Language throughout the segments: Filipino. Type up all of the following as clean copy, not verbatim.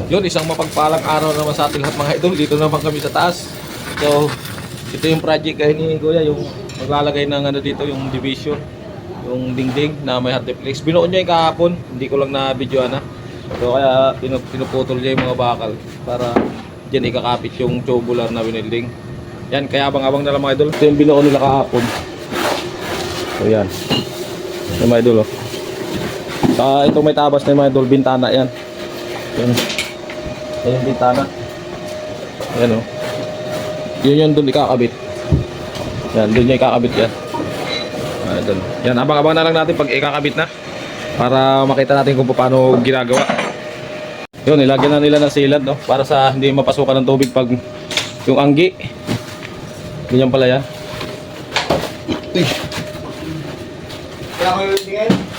Yun, isang mapagpalang araw naman sa ating lahat mga idol. Dito naman kami sa taas. So, ito yung project ay ni Kuya, yung maglalagay ng ano dito, yung division, yung dingding na may hot deflex. Binuon niya yung kahapon, hindi ko lang na-videoan na. So, kaya pinuputol niya yung mga bakal para dyan ikakapit yung tubular na binilding. Yan, kaya abang-abang na lang mga idol. Ito yung binuon nila kahapon. So, yan. Yung mga idol, oh. Saka itong may tabas na yung mga idol, bintana yan. Yan. Yan yung bintana. Yan, oh. Yun yung doon ikakabit. Yan, doon niya ikakabit yan. Doon. Yan, abang-abang na lang natin pag ikakabit na. Para makita natin kung paano ginagawa. Yun, ilagyan na nila ng sealant, no? Para sa hindi mapasukan ng tubig pag yung anggi. Ganyan pala yan.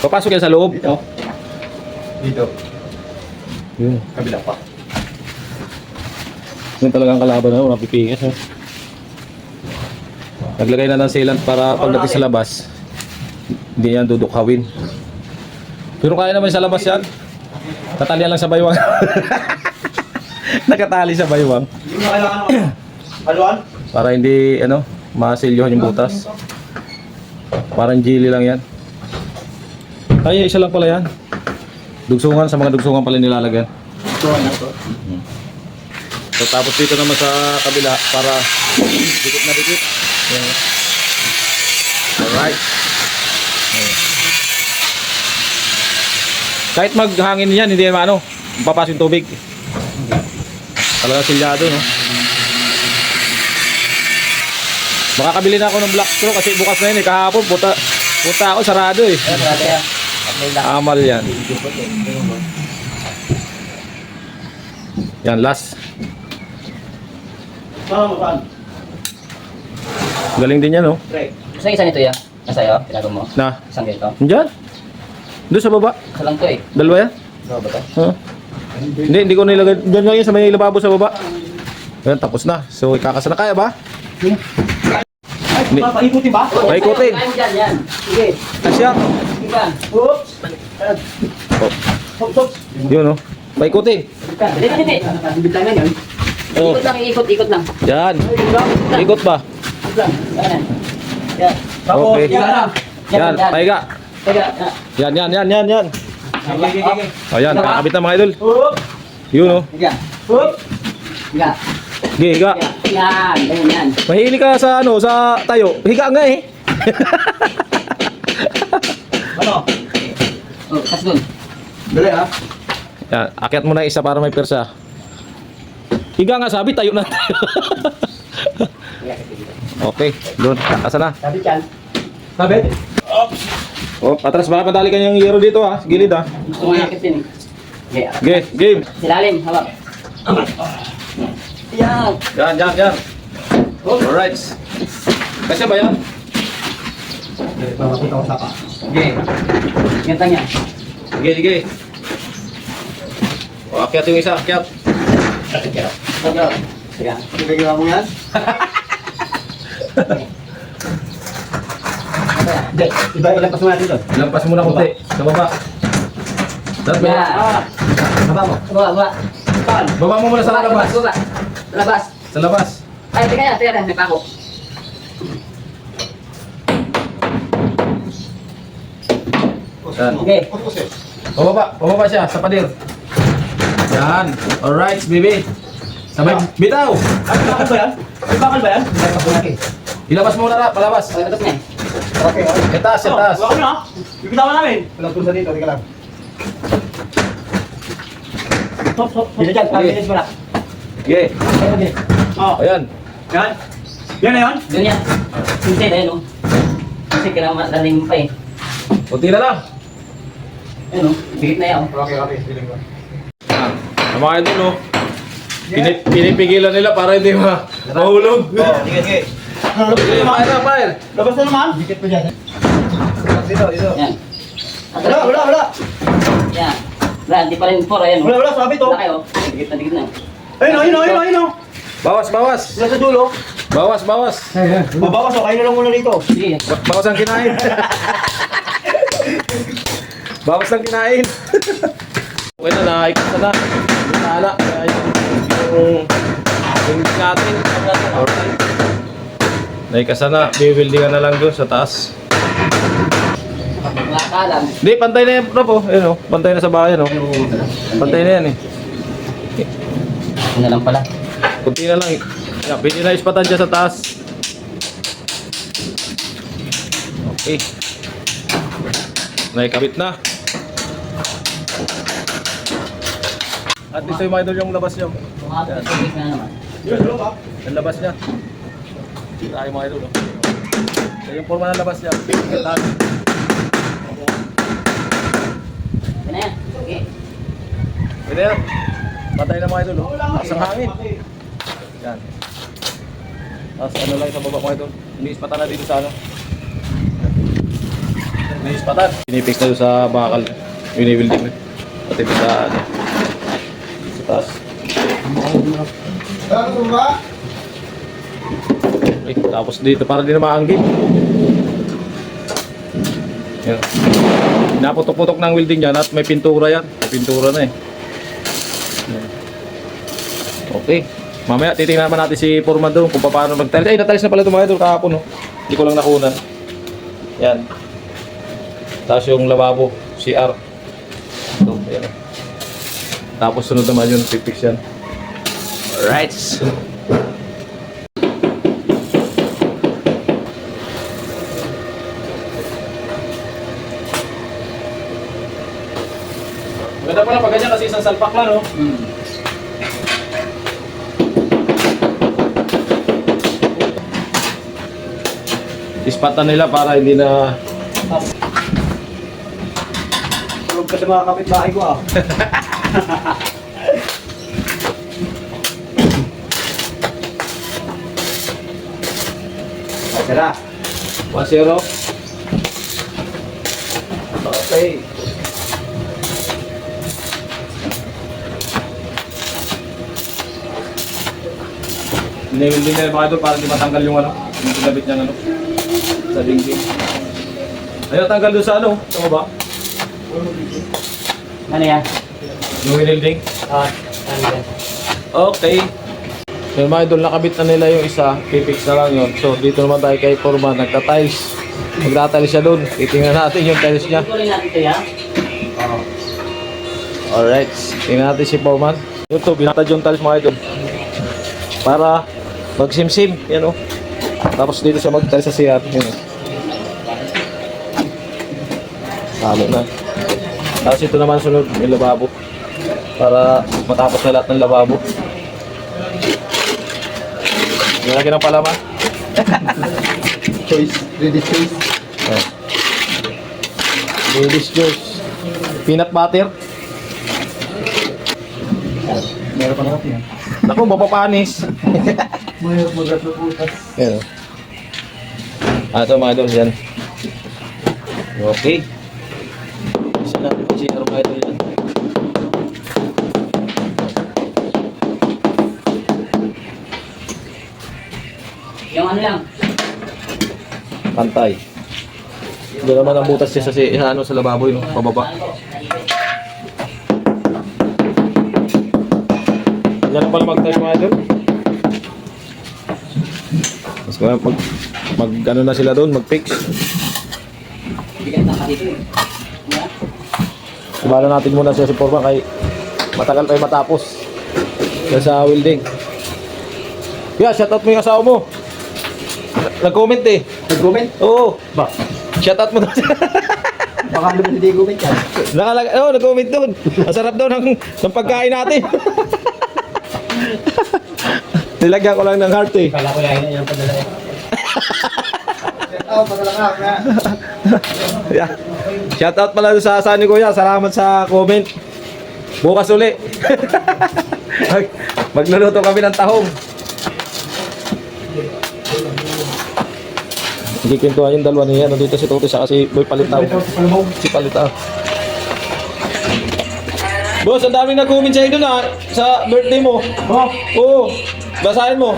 Papasok yan sa loob. Dito. Dito. Yun. Kabila pa. Yun talagang kalaban na, mapipingis. Eh. Naglagay na ng sealant para pagdating sa labas, hindi yan dudukhawin. Pero kaya naman sa labas yan. Tatalian lang sa baywang. Nakatali sa baywang. Hindi mo kailangan haluan? Para hindi, ano, masilyohan yung butas. Parang jelly lang yan. Ay, isa lang pala yan. Dugsungan, sa mga dugsungan pala nilalagyan. Tuwan na to. So, tapos dito naman sa kabila para dikit na dikit. Yan. Alright. Ayan. Kahit maghangin yan, hindi naman ano, papasok yung tubig. Talaga silyado, no? Makakabili na ako ng black straw kasi bukas na yun eh. Kahapon, puta ako, sarado eh. Amal yan. Yan, last. Galing din yan, no? Isang isa nito yan. Nasa'yo, tinago mo. Na, Isang ganito. andyan? Doon sa baba. Isa lang to eh. Dalawa yan? Dalawa ba to? Huh? Hindi ko nilagay. Diyan lang yun sa may lababo sa baba. Ayan, tapos na. So, ikakasa na. Kaya ba? Hindi. Paikutin ba? Paikutin. Kaya mo dyan, yan. Sige. Asya. Sige ka. Oops! Oh, yun, no? Paikutin. Dali, dali, dali. Bitangan yun. Oh. Ikot lang, ikot lang. Yan. Ikot ba? Ikot lang. Yan. Yan. Okay. Yan. Yan, pahiga. Yan. Yan. O yan, kakabit na mga idol. Yun, no? Yan. Yan. Sige, higa. Yan. Yan. Mahili ka sa ano, sa tayo. Higa nga eh. Ano? Oh, kas dun. Dali ha? Yan, akyat mo na isa para may persa. Higa nga sabi, tayo na tayo. Okay, doon, kakasa na. Sabit yan. Sabit? Oh, atras ba? Padali ka yung yero dito ha, gilid ha. Gusto mo yakit din eh. Okay, game. Silalim, hawak. Yan. Yan. Alright. Kasi ba yan? Makita ko sa ka. Okay. Gantan yan. Sige. O, akyat yung isa, akyat. Yan. Ibigyan mo yan? Hindi. Ilampas mo natin doon. Lampas muna konti, sa baba. Dapat ba? Yan. Baba mo. Baba. Saan? Baba mo muna sa labas. Baba. Labas. Sa labas. Ay, teka na. May pako. Yan. Okay. Pababa siya sa pader. Yan. Alright, baby. Sabay, bitaw. Bakal ba yan? May bakal ba yan? Ilampas mo natin. Ilabas mo na, palabas. Okay, tapos na eh. Okay. Itaas. Huwag mo na. Bibitawan namin. Walang pulsa dito. Tika lang. Hop. Dito dyan. Pabilis mo na. Okay. Okay. Oh. Ayan. Yan. Yan na yan? Doon yan. Sinse, ayun o. Kasi kailangan malalim pa eh. Kunti na lang. Ayun o. Bigit na yan o. Okay. Piling ko. Ang mga idol, no? Pinipigilan nila para hindi mahulog. Sige. Fire. Labas na naman. Dikit pa dyan. Dito. Yan. Wala. Yan. Wala, hindi pa rin 4. Ayan o. Wala. Sabi to. Wala kayo. Dikit na. Ayun. Bawas. Wala sa dulo. Bawas. Mabawas o. Kayo na lang muna dito. Sige. Bawas ang kinain. Bawas ang kinain. Okay na, naikot na. Sana, kaya yung hindi natin. Alright. Naikasa na, biwildingan na lang doon sa taas. Mga kalam. Hindi, pantay na yan po. Ayun o, pantay na sa bahay o. Pantay na yan eh. Ano lang pala. Kunti na lang eh. Yan, pwede na ispatan dyan sa taas. Okay. Naikabit na. At ito yung mga idol yung labas niya. Mga tubig na naman. Yung labas niya. Tayo mga idol. Oh. So, yung forma ng labas niya. Tayo. Yan na yan. Okay. Pwede yan. Patay na mga idol. Oh. Taas ang hangin. Yan. Tapos ano lang sa baba mga idol. Iniispatan na dito sa ano. Iniispatan. Pinipix na doon sa bakal. Binibuilding na. Pati doon sa ano. Sa taas. Okay, tapos dito para din na maanggit. Yan. Naputok-putok ng welding yan at may pintura yan. May pintura na eh. Yan. Okay. Mamaya titingnan naman natin si Foreman doon kung paano mag-tiles. Ay, na-tiles na pala ito mga idol kahapon. No? Hindi ko lang nakunan. Yan. Tapos yung lababo, CR. Ito, yan. Tapos sunod naman yun, fix yan. Alright. Ganda pala pag ganyan kasi isang salpak lang, no? Ispatan nila para hindi na... Tulog ka sa mga kapitbahay ko ah. Tara. 1-0. Okay. Dinewilding na yung mga doon para hindi matanggal yung ano, yung pinabit niyang ano, sa dingding. Ayaw tanggal doon sa ano, sa baba. Ano yan? Yung winilding. Ano yan? Okay. Yung mga idol, nakabit na nila yung isa, pipix na lang yun. So dito naman tayo kay Foreman, nagta-tiles. Magta-tiles siya doon, titingnan natin yung tiles niya. Ito rin natin ito yan. Alright, tingnan natin si Foreman. Yun to, binatad yung tiles mga idol. Para magsimsim, yan o. Tapos dito siya mag-tiles sa CR, yun o. Talo na. Tapos ito naman sunod, yung lababo. Para matapos na lahat ng lababo. Nilagyan ng palaman. Choice. Ready choice. Oh. Ladies juice. Peanut butter. Meron pa natin yan. Naku, mapapanis. Mayroon mo na putas. Yan o. Ito mga idol, yan. Okay. Isa natin si mga idol yan. Yung ano lang. Pantay. Doon naman ang butas siya sa ano sa lababo yun, pababa. Yan pala mag-tiles mga idol. Mas pag ano na sila doon, mag-fix. Bigat na ka dito eh. Yan. Ibala natin muna siya si Foreman kay matagal tayo matapos. Yan sa welding. Yeah, shoutout mo yung asawa mo. Nag-comment eh. Nag-comment? Oo. Ba? Shoutout mo daw. Baka naman hindi comment yan. Nag-comment doon. Ang sarap daw ng pagkain natin. Nilagyan ko lang ng heart eh. Kala ko yan yung padala eh. Padala ka. Yeah. Shoutout pala doon sa asawa ni Kuya. Salamat sa comment. Bukas uli. Magluluto kami ng tahong. Hindi kwentuhan yung dalawa niya. Nandito si Toto siya kasi Boy Palitaw. Si Palitaw. Boss, ang daming nag-comment sa'yo doon ha. Sa birthday mo. Oh, Oo. Basahin mo.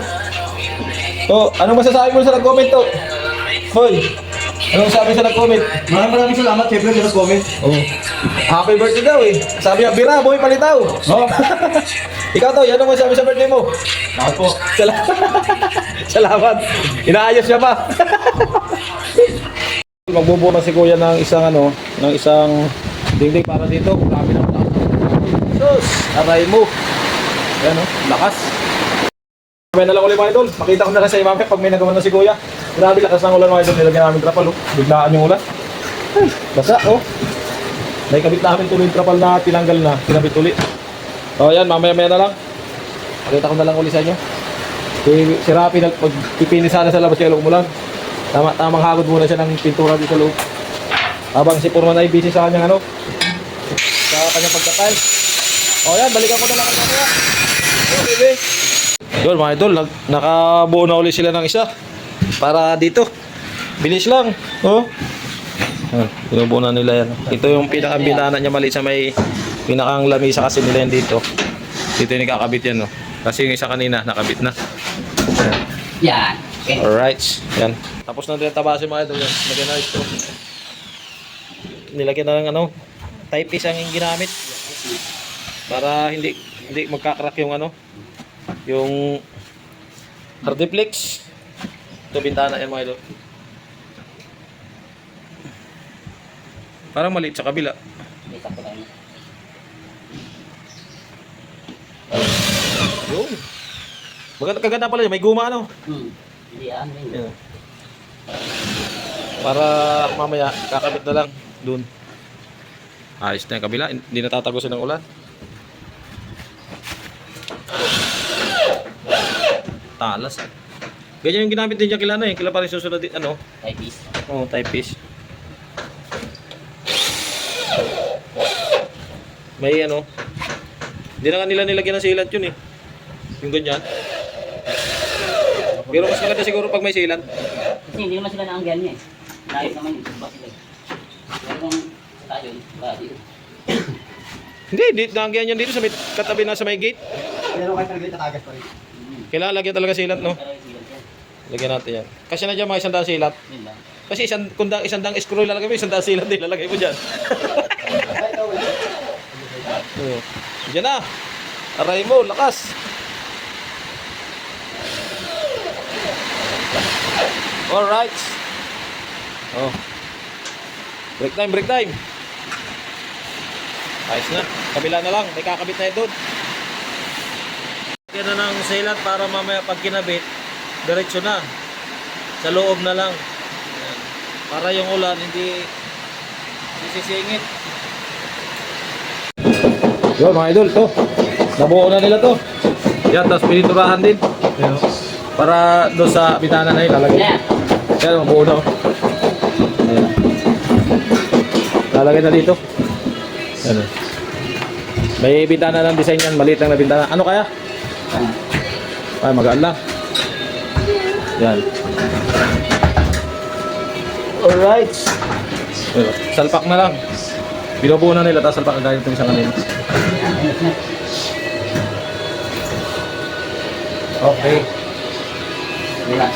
Oh, anong masasabi mo sa nag-comment to? Hoy. Anong sabi sa nag-comment? maraming salamat. Siyempre, sa comment. Oh. Happy birthday daw eh. Sabi niya, Bira, boy, palitaw. Oh. Ikaw to, yan ang masabi sa birthday mo. Ako po. Salamat. Salamat. Inaayos niya pa. Magbubuo na si Kuya ng isang dingding para dito. Grabe na pala. Sus, aray mo. Ayan o, lakas. May na lang ulit mga idol. Makita ko na lang sa imamay pag may nagawa na si Kuya. Grabe lakas ng ulan mga idol. Nilagyan namin trapal oh. Biglaan yung ulan. Ay, basa oh. Naikabit namin tuloy yung trapal na tinanggal na. Kinabit ulit. O yan, mamaya-maya na lang. Makita ko na lang ulit sa inyo. Si Rapi nagpipini sana sa labas kaya umulan. Tamang hagod muna siya ng pintura dito sa loob. Habang si Purman ay busy sa kanyang sa kanyang pagkatay. O yan, balikan ko na lang kanya. Okay, yun mga idol, nakabuo na ulit sila ng isa. Para dito. Bilis lang. Oh. Binubuo na nila yan. Ito yung pinakabintana niya mali sa may pinakang lamisa kasi nila yan dito. Dito yung kakabit yan. No? Kasi yung isa kanina, nakabit na. Yan. Okay. Alright. Yan. Tapos na din tabasin mga idol yan. Lagyan na ito. Nilagyan na ng type piece ang ginamit. Para hindi magkakrak yung yung hardiplex. Ito bintana yan mga idol. Parang maliit sa kabila. Yun. Kaganda pala yun. May guma Hindi rin. Yan. Para mamaya kakabit na lang dun. Ayos na yung kabila. Hindi natatagosin ng ulan. Talas. Ganyan yung ginamit din dyan kila kila pa rin susunod din Type piece. Oo, type piece. May hindi na nga nila nilagyan ng sealant yun eh. Yung ganyan. Pero mas maganda siguro pag may sealant. Kasi hindi naman sila naanggan niya eh. Naayos naman yung ba sila eh. Pero kung tayo, dito. Hindi, naanggihan yan dito sa may katabi na sa may gate. Pero kayo talaga tatagas pa rin. Kailangan lagyan talaga sealant, no? Lagyan natin yan. Kasi na dyan mga 100 sealant. Yun lang. Kasi isandang screw lalagay mo, 100 sealant din lalagay mo dyan. Oo. Diyan na. Aray mo, lakas. Alright. Oh. Break time, break time. Ayos na. Kabila na lang. May kakabit na doon. Kaya na ng sealant para mamaya pag kinabit, diretso na. Sa loob na lang. Ayan. Para yung ulan hindi sisingit. Yun mga idol, to. Nabuo na nila to. Yan, tapos piniturahan din. Ayan. Para doon sa bitana na yun, lalagay. Yan, mabuo na. Ayan. Lalagay na dito. Ayan. May bintana ng design yan, maliit lang na bintana. Ano kaya? Ay, magaan lang. Yan. Alright. Salpak na lang. Binubuo na nila, tapos salpak na ganito isang kanina. Okay. Relax.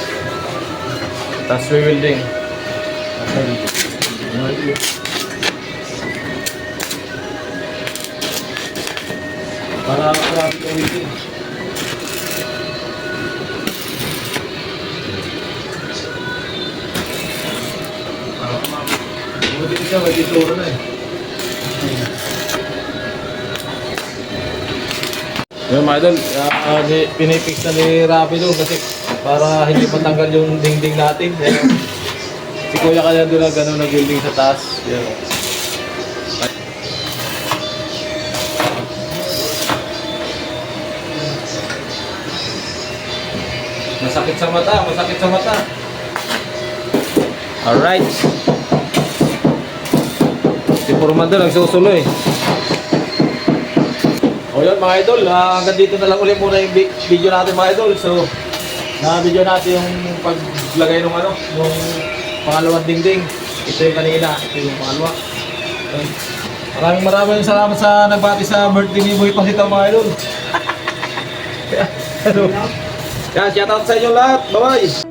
Tapos rebuilding. Para marami ka waiting. Buti siya, may dituro na eh. Yung mga idol, pinipix na ni Rapido kasi para hindi matanggal yung dingding natin. Yan. Si Kuya kaya doon na gano'n nag-building sa taas. Yan. Masakit sa mata, masakit sa mata. Alright. Si Purman doon nagsusulo eh. O yun mga idol, hanggang dito na lang ulit muna yung video natin mga idol. So, na-video natin yung paglagay ng yung pangalawang dingding. Ito yung kanina, ito yung pangalawa. Maraming salamat sa nagbati sa birthday ni Boy Pasitaw mga idol. Yan, shoutout sa inyo lahat. Bye-bye!